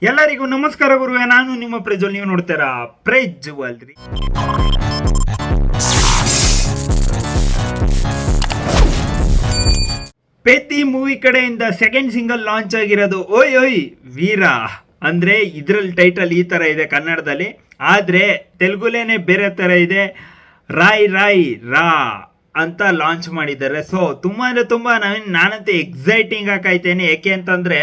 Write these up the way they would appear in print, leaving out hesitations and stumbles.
ಎಲ್ಲರಿಗೂ ನಮಸ್ಕಾರ ಗುರುವೆ, ನಾನು ನಿಮ್ಮ ಪ್ರಜ್ವಲ್. ನೀವು ನೋಡ್ತೀರಾ ಪ್ರಜ್ವಲ್ ರೀ. ಪೆದ್ದಿ ಮೂವಿ ಕಡೆಯಿಂದ ಸೆಕೆಂಡ್ ಸಿಂಗಲ್ ಲಾಂಚ್ ಆಗಿರೋದು ಓಯ್ ಓಯ್ ವೀರ. ಅಂದ್ರೆ ಇದ್ರಲ್ಲಿ ಟೈಟಲ್ ಈ ತರ ಇದೆ ಕನ್ನಡದಲ್ಲಿ, ಆದ್ರೆ ತೆಲುಗುಲೇನೆ ಬೇರೆ ತರ ಇದೆ. ರಾಯ್ ರಾಯ್ ರಾ ಅಂತ ಲಾಂಚ್ ಮಾಡಿದ್ದಾರೆ. ಸೊ ತುಂಬ ಅಂದರೆ ತುಂಬ ನಾನಂತೂ ಎಕ್ಸೈಟಿಂಗ್ ಆಗಾಯ್ತೇನೆ. ಏಕೆ ಅಂತಂದರೆ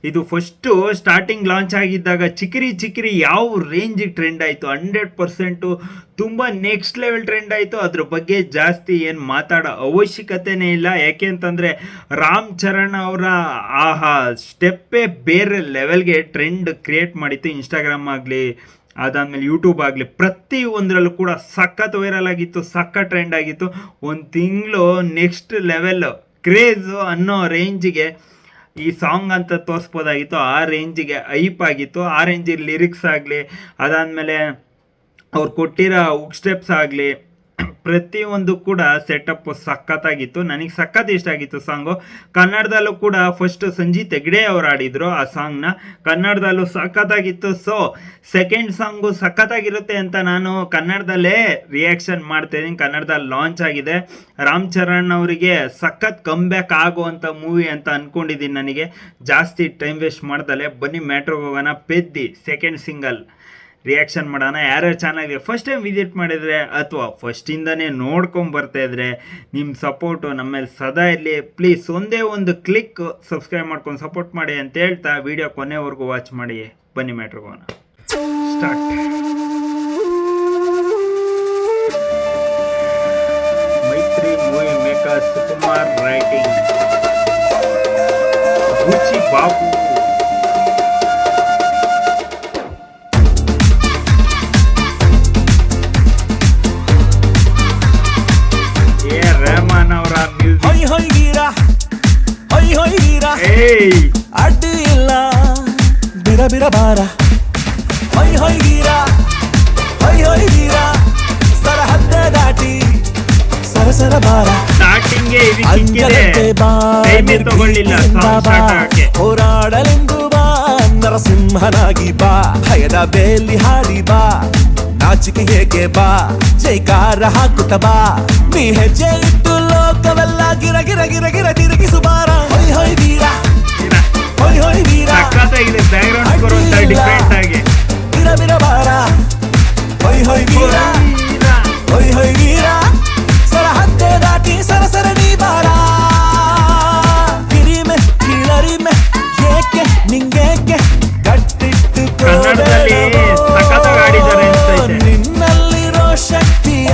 ಇದು ಫಸ್ಟು ಸ್ಟಾರ್ಟಿಂಗ್ ಲಾಂಚ್ ಆಗಿದ್ದಾಗ ಚಿಕ್ರಿ ಯಾವ ರೇಂಜಿಗೆ ಟ್ರೆಂಡ್ ಆಯಿತು, 100% ತುಂಬ ನೆಕ್ಸ್ಟ್ ಲೆವೆಲ್ ಟ್ರೆಂಡ್ ಆಯಿತು. ಅದ್ರ ಬಗ್ಗೆ ಜಾಸ್ತಿ ಏನು ಮಾತಾಡೋ ಅವಶ್ಯಕತೆನೇ ಇಲ್ಲ. ಯಾಕೆ ಅಂತಂದರೆ ರಾಮ್ ಚರಣ್ ಅವರ ಆಹಾ ಸ್ಟೆಪ್ಪೇ ಬೇರೆ ಲೆವೆಲ್ಗೆ ಟ್ರೆಂಡ್ ಕ್ರಿಯೇಟ್ ಮಾಡಿತ್ತು. ಇನ್ಸ್ಟಾಗ್ರಾಮ್ ಆಗಲಿ, ಅದಾದಮೇಲೆ ಯೂಟ್ಯೂಬ್ ಆಗಲಿ, ಪ್ರತಿ ಒಂದರಲ್ಲೂ ಕೂಡ ಸಖತ್ ವೈರಲ್ ಆಗಿತ್ತು, ಸಖತ್ ಟ್ರೆಂಡ್ ಆಗಿತ್ತು. ಒಂದು ತಿಂಗಳು ನೆಕ್ಸ್ಟ್ ಲೆವೆಲ್ ಕ್ರೇಜು ಅನ್ನೋ ರೇಂಜಿಗೆ ಈ ಸಾಂಗ್ ಅಂತ ತೋರಿಸ್ಬೋದಾಗಿತ್ತು. ಆ ರೇಂಜಿಗೆ ಹೈಪ್ ಆಗಿತ್ತು. ಆ ರೇಂಜಿಗೆ ಲಿರಿಕ್ಸ್ ಆಗಲಿ, ಅದಾದಮೇಲೆ ಅವ್ರು ಕೊಟ್ಟಿರೋ ಹುಕ್ ಸ್ಟೆಪ್ಸ್ ಆಗಲಿ, ಪ್ರತಿಯೊಂದು ಕೂಡ ಸೆಟಪ್ ಸಖತ್ತಾಗಿತ್ತು. ನನಗೆ ಸಖತ್ ಇಷ್ಟ ಆಗಿತ್ತು ಸಾಂಗು. ಕನ್ನಡದಲ್ಲೂ ಕೂಡ ಫಸ್ಟ್ ಸಂಜೀತ್ ಹೆಗ್ಡೆ ಅವ್ರು ಆಡಿದ್ರು ಆ ಸಾಂಗ್ನ, ಕನ್ನಡದಲ್ಲೂ ಸಖತ್ತಾಗಿತ್ತು. ಸೊ ಸೆಕೆಂಡ್ ಸಾಂಗು ಸಖತ್ತಾಗಿರುತ್ತೆ ಅಂತ ನಾನು ಕನ್ನಡದಲ್ಲೇ ರಿಯಾಕ್ಷನ್ ಮಾಡ್ತಾಯಿದ್ದೀನಿ. ಕನ್ನಡದಲ್ಲಿ ಲಾಂಚ್ ಆಗಿದೆ. ರಾಮ್ ಚರಣ್ ಅವರಿಗೆ ಸಖತ್ ಕಮ್ಬ್ಯಾಕ್ ಆಗುವಂಥ ಮೂವಿ ಅಂತ ಅಂದ್ಕೊಂಡಿದ್ದೀನಿ. ನನಗೆ ಜಾಸ್ತಿ ಟೈಮ್ ವೇಸ್ಟ್ ಮಾಡ್ದಲೆ ಬನ್ನಿ ಮ್ಯಾಟ್ರಿಗೆ ಹೋಗೋಣ. ಪೆದ್ದಿ ಸೆಕೆಂಡ್ ಸಿಂಗಲ್ ರಿಯಾಕ್ಷನ್ ಮಾಡೋಣ. ಯಾರ್ಯಾರು ಚಾನಲ್ಗೆ ಫಸ್ಟ್ ಟೈಮ್ ವಿಸಿಟ್ ಮಾಡಿದರೆ ಅಥವಾ ಫಸ್ಟಿಂದನೇ ನೋಡ್ಕೊಂಡು ಬರ್ತಾ ಇದ್ರೆ ನಿಮ್ಮ ಸಪೋರ್ಟು ನಮ್ಮ ಮೇಲೆ ಸದಾ ಇರಲಿ. ಪ್ಲೀಸ್ ಒಂದೇ ಒಂದು ಕ್ಲಿಕ್ ಸಬ್ಸ್ಕ್ರೈಬ್ ಮಾಡ್ಕೊಂಡು ಸಪೋರ್ಟ್ ಮಾಡಿ ಅಂತ ಹೇಳ್ತಾ ವಿಡಿಯೋ ಕೊನೆವರೆಗೂ ವಾಚ್ ಮಾಡಿ. ಬನ್ನಿ ಮ್ಯಾಟ್ರಿಗೆ ಹೋಗೋಣ. ಸ್ಟಾರ್ಟ್. ಮೈತ್ರಿ movie maker Sukumar writing, ಬುಚ್ಚಿ Babu, ಅಡ್ಡಿ ಇಲ್ಲ ಬಿರ ಬಿರ ಬಾರ, ಹೊಯ್ ಹೊಯ್ ವೀರ, ಹೊಯ್ ಹೊಯ್ ವೀರ, ಸರಹದ್ದ ದಾಟಿ ಸರಸರ ಬಾರ. ಹೋರಾಡಲೆಂದು ಬಾ, ನರಸಿಂಹನಾಗಿ ಬಾ, ಭಯದ ಬೇಲಿ ಹಾರಿ ಬಾ, ನಾಚಿಕೆ ಹೇಗೆ ಬಾ, ಜೈಕಾರ ಹಾಕುತ್ತ ಬಾ, ನೀ ಹೆಜ್ಜೆ ಇಟ್ಟು ಲೋಕವೆಲ್ಲ ಗಿರ ಗಿರ ಗಿರ ಗಿರ ತಿರುಗಿಸು ಬಾರ. ಹೊಯ್ ಹೊಯ್ ವೀರ, ಹೊಯ್ ಹೊಯ್ ವೀರ, ಬಿರ ಬಿರ ಬಾರ, ಹೊಯ್ ಹೊಯ್ ವೀರ, ಹೊಯ್ ಹೊಯ್ ವೀರ, ಸರಹದ್ದೆ ದಾಟಿ ಸರಸರ ನೀ ಬಾರ. ಕಿರಿಮೆ ಕೀಳರಿಮೆ ಏಕೆ ನಿಂಗೇಕೆ ಕಟ್ಟಿಟ್ಟು ನಿನ್ನಲ್ಲಿರೋ ಶಕ್ತಿಯ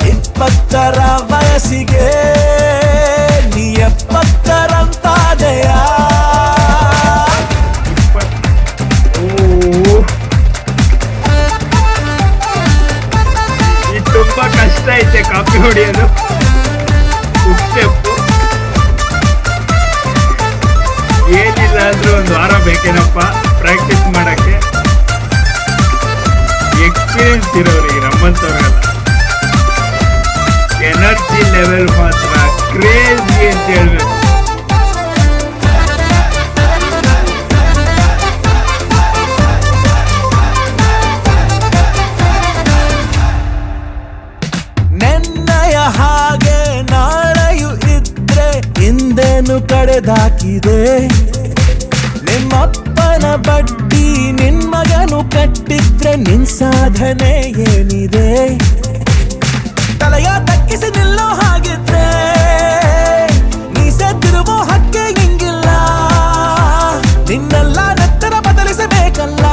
20ರ ವಯಸ್ಸಿಗೆ ನೀ 70ರಂತಾದೆಯ. ತುಂಬಾ ಕಷ್ಟ ಐತೆ ಕಾಪಿ ಹೊಡೆಯೋದು. ಸ್ಟೆಪ್ಪು ಏನಿಲ್ಲ ಅಂದ್ರೂ 1 ವಾರ ಬೇಕೇನಪ್ಪ ಪ್ರಾಕ್ಟೀಸ್ ಮಾಡಕ್ಕೆ. ಎಕ್ಸ್ಪೀರಿಯನ್ಸ್ ಇರೋರಿಗೆ, ನಮ್ಮಂಥವ್ರಿಗೆಲ್ಲ ಎನರ್ಜಿ ಲೆವೆಲ್ ಮಾತ್ರ ಕ್ರೇಜಿ ಅಂತ ಹೇಳ್ಬೇಕು. ನೆನ್ನಯ ಹಾಗೆ ನಾಳೆಯು ಇದ್ರೆ ಹಿಂದೇನು ಕಡೆದಾಕಿದೆ. ನಿಮ್ಮಪ್ಪನ ಬಡ್ಡಿ ನಿನ್ ಮಗನು ಕಟ್ಟಿದ್ರೆ ನಿನ್ ಸಾಧನೆ ಏನಿದೆ. ತಲೆಯ ತಕ್ಕಿಸಿ ನಿಲ್ಲೋ ಹಾಗಿದ್ರೆ ಮೀಸೆ ತಿರುವೋ ಹಕ್ಕೆ ಹಿಂಗಿಲ್ಲ. ನಿನ್ನೆಲ್ಲ ನೆತ್ತರ ಬದಲಿಸಬೇಕಲ್ಲ.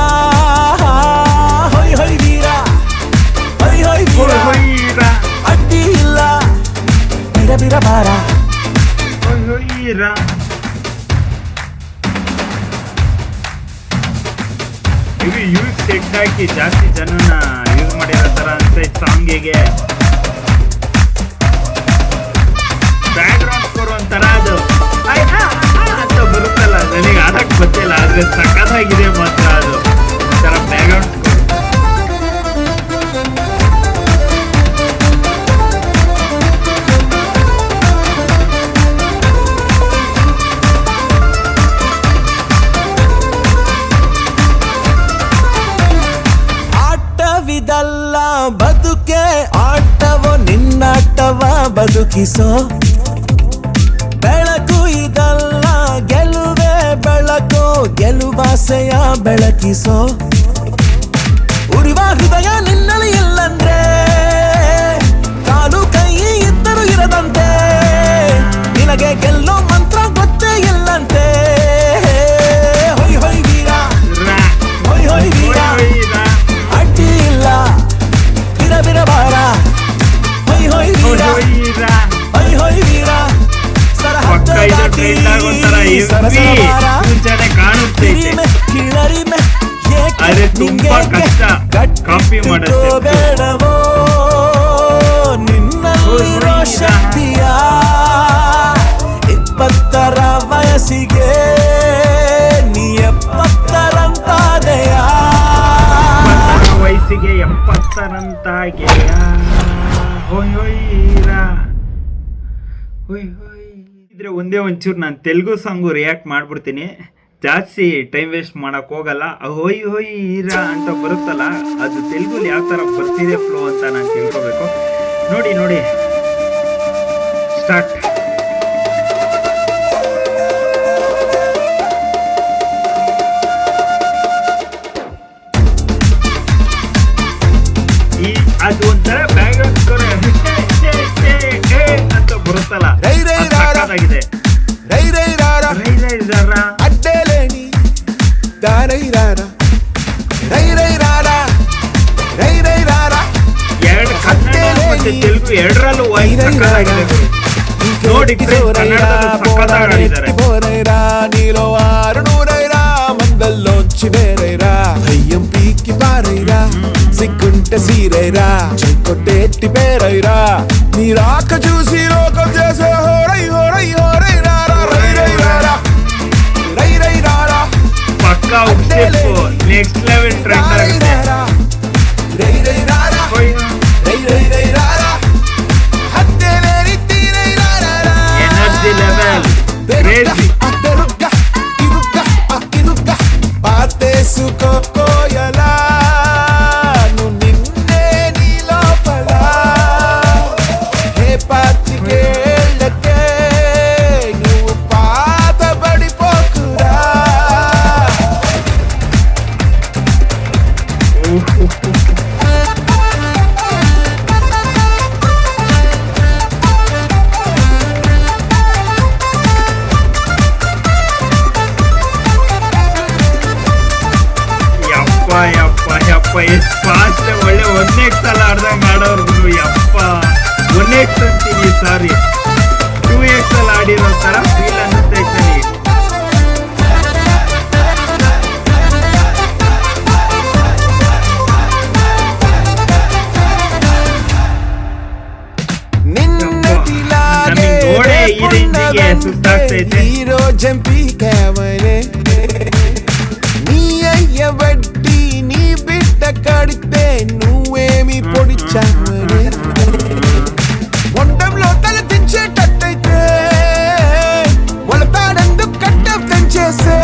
ಹೊಯ್ ಹೊಯ್ ವೀರ, ಹೊಯ್ ಹೊಯ್ ವೀರ, ಅಡ್ಡಿ ಇಲ್ಲ ಬಿರ ಬಿರ ಬಾರ. ಇದು ಯೂಸ್ ಸೆಟ್ ಹಾಕಿ ಜಾಸ್ತಿ ಜನನ ಯೂಸ್ ಮಾಡಿರೋ ಥರ ಅನ್ಸೈ. ಸಾಂಗಿಗೆ ಬ್ಯಾಕ್ಗ್ರೌಂಡ್ ಸ್ಕೋರ್ ಒಂಥರ ಅದು ಅಂತ ಬರುತ್ತಲ್ಲ, ನನಗೆ ಆಡಕ್ಕೆ ಗೊತ್ತಿಲ್ಲ, ಆದರೆ ಸಖತ್ತಾಗಿದೆ ಮಾತ್ರ ಅದು ಒಂಥರ ಬ್ಯಾಕ್ಗ್ರೌಂಡ್ ಸ್ಕೋರ್. ಬದುಕಿಸೋ ಬೆಳಕು ಇದಲ್ಲ ಗೆಲುವೆ ಬೆಳಕು ಗೆಲುವಾಸೆಯ ಬೆಳಕಿಸೋ ಉರಿವ ಹೃದಯ ನಿನ್ನಲ್ಲಿ ಇಲ್ಲಂದ್ರೆ ಕಾಲು ಕೈ ಇದ್ದರೂ ಇರದಂತೆ ನಿನಗೆ ಗೆಲ್ಲೋ ಮಂತ್ರ ಗೊತ್ತೇ ಇಲ್ಲಂತೆ ಹೊಯ್ ಹೊಯ್ ವೀರ ಹೊಯ್ ಹೊಯ್ ವೀರ ಅಡ್ಡಿ ಇಲ್ಲ ಬಿರಬಿರಬಾರ ಹೊಯ್ ಹೊಯ್ ವೀರ ಹೊಯ್ ಹೊಯ್ ವೀರ ಪಕ್ಕ ಇದು ಟ್ರೆಂಡ್ ಆಗೋತರ ಕಾಣುತ್ತೈತೆ. ಅರೆ ತುಂಬಾ ಕಷ್ಟ ಕಾಪಿ ಮಾಡೋದು. ಬೇಡವೋ ನಿನ್ನಲ್ಲಿರೋ ಶಕ್ತಿಯ 20ರ ವಯಸ್ಸಿಗೆ ನೀ 70ರಂತಾದೆಯ ವಯಸ್ಸಿಗೆ 70ರಂತಾಗೆಯ ಹೊಯ್ ಹೊಯ್ ಇದ್ರೆ ಒಂದೇ ಒಂಚೂರು ನಾನು ತೆಲುಗು ಸಾಂಗು ರಿಯಾಕ್ಟ್ ಮಾಡ್ಬಿಡ್ತೀನಿ. ಜಾಸ್ತಿ ಟೈಮ್ ವೇಸ್ಟ್ ಮಾಡಕ್ ಹೋಗಲ್ಲ. ಹೊಯ್ ಹೊಯ್ ಹೀರಾ ಅಂತ ಬರುತ್ತಲ್ಲ, ಅದು ತೆಲುಗುಲಿ ಯಾವ ಥರ ಬರ್ತಿದೆ ಫ್ಲೋ ಅಂತ ನಾನು ತಿಳ್ಕೊಬೇಕು. ನೋಡಿ ಸ್ಟಾರ್ಟ್. ಅದು ಒಂಥರ ಬ್ಯಾಕ್ಗ್ರೌಂಡ್ ಸ್ಕೋರ್ ಅಂತ ಬರುತ್ತಲ್ಲ, ಸಾಕಾಗಿದೆ. ಅಡ್ಡೇಲೇನಿ ಎರಡು ಕನ್ನಡ ಮತ್ತೆ ತೆಲುಗು ಎರಡರಲ್ಲೂ ವಾಯ್ಸ್ ಸಕ್ಕತ್ತಾಗಿದೆ ಗುರು. ನೋಡಿ ಬೋರೈರಾ ನೀಲೋ 600 మందల్లోంచి వేరైరా అయ్యం పీకి పారైరా సిగ్గుంటే సీరైరా చెక్కొట్టేట్టి పేరైరా నీ రాక చూసి లోకం చేసే హోరై హోరై హోరై రారా రై రై రారా రై రై రారా పక్కా నెక్స్ట్ లెవెల్ ట్రెండ్ ఆಗಿದೆ. రై రై రారా రై రై రై రారా హత్తేలేని తీరై రారా ఎనర్జీ లెవెల్ క్రేజీ. పాతేసుకోయలా నువ్వు నిన్నే నీ లోపల హే పాతికేళ్ళకే నువ్వు పాతబడిపోకురా ಯಪ್ಪ ಎಷ್ಟು ಫಾಸ್ಟ್ ಒಳ್ಳೆ 1x ಸಲ ಆಡ್ದಂಗೆ ಆಡೋರ್ಗು. ಯಪ್ಪ 1x ಅಂತೀನಿ, ಸಾರಿ 2x ಅಲ್ಲಿ ಆಡಿರೋ ತರ ಫೀಲ್ ಅನ್ನಿಸ್ತೈತೆ ನನಗೆ. ನೋಡೇ ಈ ರೇಂಜಿಗೆ ಸುತ್ತಾಗ್ತೈತೆ. హీరో జంపి కేవనే నీ అయ్య వడ్డీ నీ బిడ్డ కడితే నువ్వేమి పొడిచావనే వండంలో తల దించేటట్టయితే వలతాడందుకు కట్టం తెంచేసే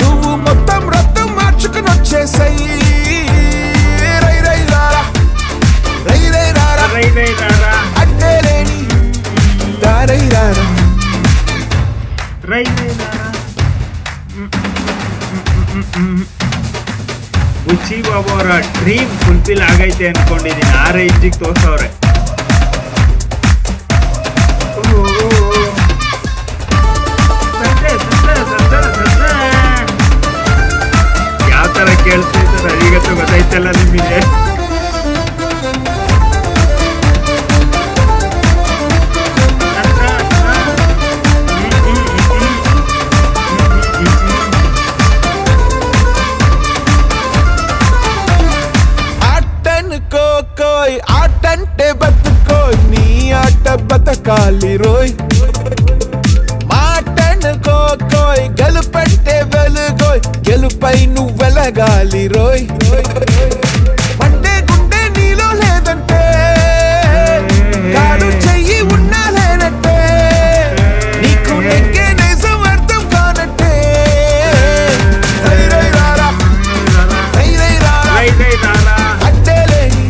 నువ్వు మొత్తం రక్తం మార్చుకుని వచ్చేసాయి రై రై రారా రై రై రారా రై రై రారా అడ్డేలేని దారై రారా ರೈ ರೈ ರಾರಾ. ಬುಚ್ಚಿ ಬಾಬು ಅವರ ಡ್ರೀಮ್ ಫುಲ್ಫಿಲ್ ಆಗೈತೆ ಅನ್ಕೊಂಡಿದ್ದೀನಿ. ಆ ರೇಂಜಿಗೆ ತೋರ್ಸವ್ರೆ. ಯಾವ ತರ ಕೇಳಿಸ್ತೈತೆ ನನಗಂತೂ ಗೊತ್ತಾಯ್ತಲ್ಲ ನಿಮಗೆ. కోయ్ ఆటంటే బతుకోయ్ నీ ఆట బతకాలి రోయ్ మాటనుకోయ్ గెలుపంటే వెలుగోయ్ గెలుపై నువ్వు వెలగాలి రోయ్ మండే గుండె నీలో లేదంటే కాడు చెయ్యి ఉన్నా లేనట్టే నీకు నెగ్గే నిజం అర్థం కానట్టే రై రై రారా రై రై రారా రై రై రారా అడ్డేలేని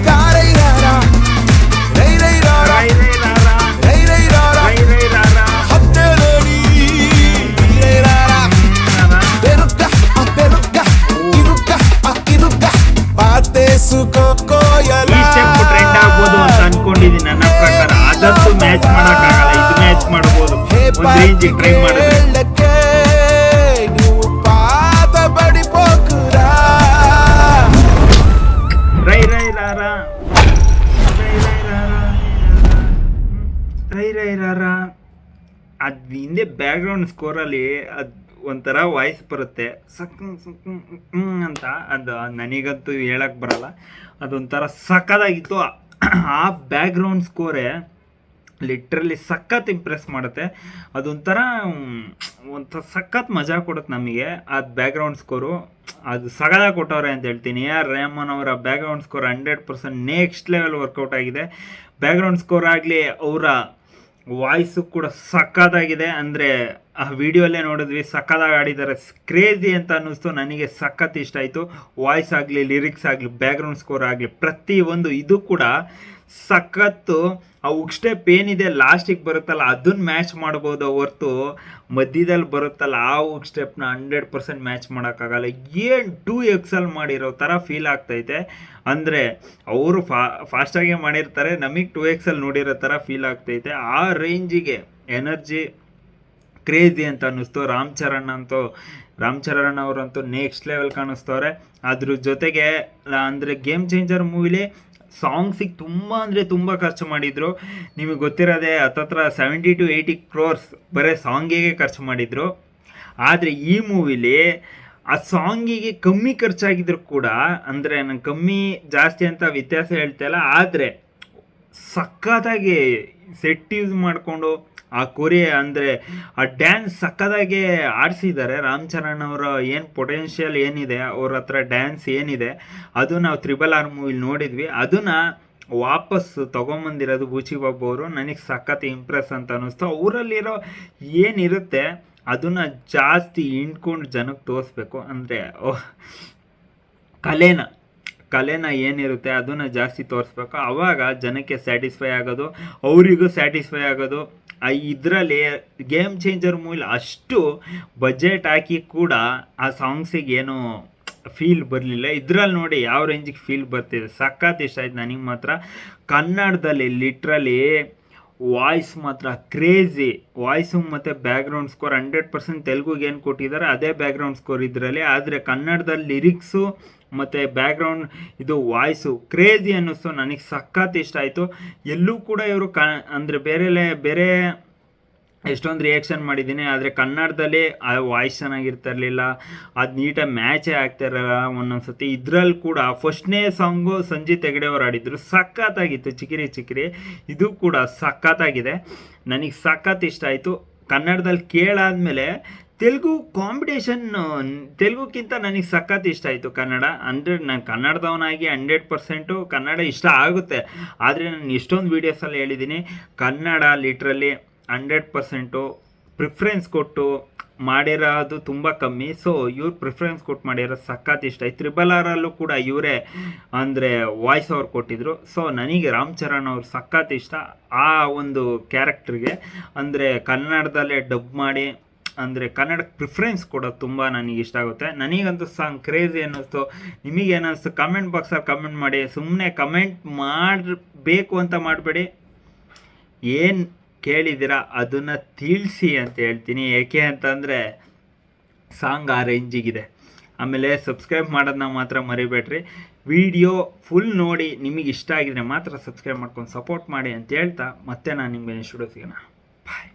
దారై రారా రై రై ಒಂದು ರೇಂಜಿಗೆ ಡ್ರೈವ್ ಮಾಡಿದ್ರೆ ನೀವು ಪಾದ ಬಡಿ ಪೋಕುರ ರೈ ರೈ ರಾರ ರೈ ರೈ ರಾರ ರೈ ರೈ ರಾರ ಅದು ಹಿಂದೆ ಬ್ಯಾಕ್ಗ್ರೌಂಡ್ ಸ್ಕೋರಲ್ಲಿ ಅದು ಒಂಥರ ವಾಯ್ಸ್ ಬರುತ್ತೆ ಅಂತ ಅದು ನನಗಂತೂ ಹೇಳಕ್ಕೆ ಬರಲ್ಲ. ಅದೊಂಥರ ಸಕ್ಕತ್ತಾಗಿತ್ತು. ಆ ಬ್ಯಾಕ್ಗ್ರೌಂಡ್ ಸ್ಕೋರೇ ಲಿಟ್ರಲಿ ಸಖತ್ ಇಂಪ್ರೆಸ್ ಮಾಡುತ್ತೆ. ಅದೊಂಥರ ಸಖತ್ ಮಜಾ ಕೊಡುತ್ತೆ ನಮಗೆ. ಅದು ಬ್ಯಾಕ್ಗ್ರೌಂಡ್ ಸ್ಕೋರು ಅದು ಸಗದಾಗಿ ಕೊಟ್ಟವ್ರೆ ಅಂತ ಹೇಳ್ತೀನಿ. ರೆಹಮಾನ್ ಅವರ background score 100% next level workout ಆಗಿದೆ. ಬ್ಯಾಕ್ಗ್ರೌಂಡ್ ಸ್ಕೋರ್ ಆಗಲಿ, ಅವರ ವಾಯ್ಸು ಕೂಡ ಸಕ್ಕತ್ತಾಗಿದೆ. ಅಂದರೆ ಆ ವಿಡಿಯೋಲ್ಲೇ ನೋಡಿದ್ವಿ, ಸಕ್ಕತ್ತಾಗಿ ಆಡಿದ್ದಾರೆ. ಕ್ರೇಜಿ ಅಂತ ಅನ್ನಿಸ್ತು ನನಗೆ. ಸಖತ್ ಇಷ್ಟ ಆಯಿತು. ವಾಯ್ಸ್ ಆಗಲಿ, ಲಿರಿಕ್ಸ್ ಆಗಲಿ, ಬ್ಯಾಕ್ಗ್ರೌಂಡ್ ಸ್ಕೋರ್ ಆಗಲಿ, ಪ್ರತಿಯೊಂದು ಇದು ಕೂಡ ಸಖತ್ತು. ಆ ಉಕ್ ಸ್ಟೆಪ್ ಏನಿದೆ ಲಾಸ್ಟಿಗೆ ಬರುತ್ತಲ್ಲ ಅದನ್ನ ಮ್ಯಾಚ್ ಮಾಡ್ಬೋದು ಹೊರ್ತು ಮಧ್ಯದಲ್ಲಿ ಬರುತ್ತಲ್ಲ ಆ ಉಕ್ ಸ್ಟೆಪ್ನ 100% ಮ್ಯಾಚ್ ಮಾಡೋಕ್ಕಾಗಲ್ಲ. ಏನು 2x ಮಾಡಿರೋ ಥರ ಫೀಲ್ ಆಗ್ತೈತೆ. ಅಂದರೆ ಅವರು ಫಾಸ್ಟಾಗೆ ಮಾಡಿರ್ತಾರೆ, ನಮಗೆ 2x ನೋಡಿರೋ ಥರ ಫೀಲ್ ಆಗ್ತೈತೆ. ಆ ರೇಂಜಿಗೆ ಎನರ್ಜಿ ಕ್ರೇಜಿ ಅಂತ ಅನ್ನಿಸ್ತು. ರಾಮ್ ಚರಣ್ ಅವರಂತೂ ನೆಕ್ಸ್ಟ್ ಲೆವೆಲ್ ಕಾಣಿಸ್ತವ್ರೆ. ಅದ್ರ ಜೊತೆಗೆ ಅಂದರೆ ಗೇಮ್ ಚೇಂಜರ್ ಮೂವಿಲಿ ಸಾಂಗ್ಸಿಗೆ ತುಂಬ ಖರ್ಚು ಮಾಡಿದರು. ನಿಮಗೆ ಗೊತ್ತಿರೋದೆ, ಹತ್ತತ್ರ 70 to 80 crores ಬರೀ ಸಾಂಗಿಗೆ ಖರ್ಚು ಮಾಡಿದರು. ಆದರೆ ಈ ಮೂವಿಲಿ ಆ ಸಾಂಗಿಗೆ ಕಮ್ಮಿ ಖರ್ಚಾಗಿದ್ರು ಕೂಡ, ಅಂದರೆ ನಾನು ಕಮ್ಮಿ ಜಾಸ್ತಿ ಅಂತ ವ್ಯತ್ಯಾಸ ಹೇಳ್ತಾಯಿಲ್ಲ, ಆದರೆ ಸಕ್ಕತ್ತಾಗಿ ಸೆಟ್ ಯೂಸ್ ಮಾಡಿಕೊಂಡು ಆ ಅಂದರೆ ಆ ಡ್ಯಾನ್ಸ್ ಸಕ್ಕದಾಗೆ ಆಡಿಸಿದ್ದಾರೆ. ರಾಮ್ ಚರಣ್ ಅವರ ಏನು ಪೊಟೆನ್ಷಿಯಲ್ ಏನಿದೆ, ಅವ್ರ ಹತ್ರ ಡ್ಯಾನ್ಸ್ ಏನಿದೆ, ಅದು ನಾವು RRR ಮೂವಿಲಿ ನೋಡಿದ್ವಿ. ಅದನ್ನು ವಾಪಸ್ ತೊಗೊಂಬಂದಿರೋದು ಬೂಚಿ ಬಾಬು ಅವರು. ನನಗೆ ಸಖತ್ ಇಂಪ್ರೆಸ್ ಅಂತ ಅನ್ನಿಸ್ತು. ಅವರಲ್ಲಿರೋ ಏನಿರುತ್ತೆ ಅದನ್ನು ಜಾಸ್ತಿ ಹಿಂಡ್ಕೊಂಡು ಜನಕ್ಕೆ ತೋರಿಸ್ಬೇಕು. ಅಂದರೆ ಕಲೆನ ಏನಿರುತ್ತೆ ಅದನ್ನು ಜಾಸ್ತಿ ತೋರಿಸ್ಬೇಕು. ಆವಾಗ ಜನಕ್ಕೆ ಸ್ಯಾಟಿಸ್ಫೈ ಆಗೋದು, ಅವರಿಗೂ ಸ್ಯಾಟಿಸ್ಫೈ ಆಗೋದು. ಇದರಲ್ಲಿ ಗೇಮ್ ಚೇಂಜರ್ ಮೂವಿಲಿ ಅಷ್ಟು ಬಜೆಟ್ ಹಾಕಿ ಕೂಡ ಆ ಸಾಂಗ್ಸಿಗೆ ಏನೂ ಫೀಲ್ ಬರಲಿಲ್ಲ. ಇದರಲ್ಲಿ ನೋಡಿ ಯಾವ ರೇಂಜಿಗೆ ಫೀಲ್ ಬರ್ತಿದೆ. ಸಖತ್ ಇಷ್ಟ ಆಯ್ತು ನನಗೆ ಮಾತ್ರ. ಕನ್ನಡದಲ್ಲಿ ಲಿಟ್ರಲಿ ವಾಯ್ಸ್ ಮಾತ್ರ ಕ್ರೇಜಿ. ವಾಯ್ಸು ಮತ್ತು ಬ್ಯಾಕ್ಗ್ರೌಂಡ್ ಸ್ಕೋರ್ 100% ತೆಲುಗುಗೆ ಏನು ಕೊಟ್ಟಿದ್ದಾರೆ ಅದೇ ಬ್ಯಾಕ್ಗ್ರೌಂಡ್ ಸ್ಕೋರ್ ಇದರಲ್ಲಿ. ಆದರೆ ಕನ್ನಡದಲ್ಲಿ ಲಿರಿಕ್ಸು ಮತ್ತು ಬ್ಯಾಕ್ಗ್ರೌಂಡ್ ಇದು ವಾಯ್ಸು ಕ್ರೇಜಿ ಅನ್ನಿಸ್ತು. ನನಗೆ ಸಖತ್ ಇಷ್ಟ ಆಯಿತು. ಎಲ್ಲೂ ಕೂಡ ಇವರು ಅಂದರೆ ಬೇರೆ ಎಷ್ಟೊಂದು ರಿಯಾಕ್ಷನ್ ಮಾಡಿದ್ದೀನಿ, ಆದರೆ ಕನ್ನಡದಲ್ಲಿ ಆ ವಾಯ್ಸ್ ಚೆನ್ನಾಗಿರ್ತಿರ್ಲಿಲ್ಲ, ಅದು ನೀಟಾಗಿ ಮ್ಯಾಚೇ ಆಗ್ತಿರಲ್ಲ ಒಂದೊಂದು ಸತಿ. ಇದರಲ್ಲಿ ಕೂಡ ಫಸ್ಟ್ನೇ ಸಾಂಗು ಸಂಜಿತ್ ಹೆಗ್ಡೆ ಅವರು ಆಡಿದ್ರು, ಸಖತ್ತಾಗಿತ್ತು. ಚಿಕಿರಿ ಇದು ಕೂಡ ಸಖತ್ತಾಗಿದೆ. ನನಗೆ ಸಖತ್ ಇಷ್ಟ ಆಯಿತು. ಕನ್ನಡದಲ್ಲಿ ಕೇಳಾದ್ಮೇಲೆ ತೆಲುಗು ಕಾಂಪಿಟೇಷನ್, ತೆಲುಗುಕ್ಕಿಂತ ನನಗೆ ಸಖತ್ ಇಷ್ಟ ಆಯಿತು ಕನ್ನಡ. ಅಂದರೆ ನಾನು ಕನ್ನಡದವನಾಗಿ 100% ಕನ್ನಡ ಇಷ್ಟ ಆಗುತ್ತೆ. ಆದರೆ ನಾನು ಎಷ್ಟೊಂದು ವೀಡಿಯೋಸಲ್ಲಿ ಹೇಳಿದ್ದೀನಿ, ಕನ್ನಡ ಲಿಟ್ರಲಿ 100% ಪ್ರಿಫರೆನ್ಸ್ ಕೊಟ್ಟು ಮಾಡಿರೋದು ತುಂಬ ಕಮ್ಮಿ. ಸೊ ಇವ್ರು ಪ್ರಿಫರೆನ್ಸ್ ಕೊಟ್ಟು ಮಾಡಿರೋದು ಸಖತ್ ಇಷ್ಟ ಆಯ್ತು. RRRಲ್ಲೂ ಕೂಡ ಇವರೇ ಅಂದರೆ ವಾಯ್ಸ್ ಅವ್ರು ಕೊಟ್ಟಿದ್ರು. ಸೊ ನನಗೆ ರಾಮ್ ಚರಣ್ ಅವ್ರು ಸಖತ್ ಇಷ್ಟ. ಆ ಒಂದು ಕ್ಯಾರೆಕ್ಟ್ರಿಗೆ ಅಂದರೆ ಕನ್ನಡದಲ್ಲೇ ಡಬ್ ಮಾಡಿ, ಅಂದರೆ ಕನ್ನಡಕ್ಕೆ ಪ್ರಿಫರೆನ್ಸ್ ಕೊಡೋದು ತುಂಬ ನನಗೆ ಇಷ್ಟ ಆಗುತ್ತೆ. ನನಗಂತೂ ಸಾಂಗ್ ಕ್ರೇಜಿ ಅನ್ನಿಸ್ತು. ನಿಮಗೇನಿಸ್ತು ಕಮೆಂಟ್ ಬಾಕ್ಸಲ್ಲಿ ಕಮೆಂಟ್ ಮಾಡಿ. ಸುಮ್ಮನೆ ಕಮೆಂಟ್ ಮಾಡಬೇಕು ಅಂತ ಮಾಡಬೇಡಿ, ಏನು ಕೇಳಿದ್ದೀರಾ ಅದನ್ನು ತಿಳಿಸಿ ಅಂತ ಹೇಳ್ತೀನಿ. ಏಕೆ ಅಂತಂದರೆ ಸಾಂಗ್ ಆ ರೇಂಜಿಗಿದೆ. ಆಮೇಲೆ ಸಬ್ಸ್ಕ್ರೈಬ್ ಮಾಡೋದನ್ನ ಮಾತ್ರ ಮರಿಬೇಡ್ರಿ. ವಿಡಿಯೋ ಫುಲ್ ನೋಡಿ ನಿಮಗೆ ಇಷ್ಟ ಆಗಿದ್ರೆ ಮಾತ್ರ ಸಬ್ಸ್ಕ್ರೈಬ್ ಮಾಡ್ಕೊಂಡು ಸಪೋರ್ಟ್ ಮಾಡಿ ಅಂತ ಹೇಳ್ತಾ ಮತ್ತೆ ನಾನು ನಿಮಗೆ ನೆಕ್ಸ್ಟ್ ವಿಡಿಯೋ ಸಿಗೋಣ. ಬಾಯ್.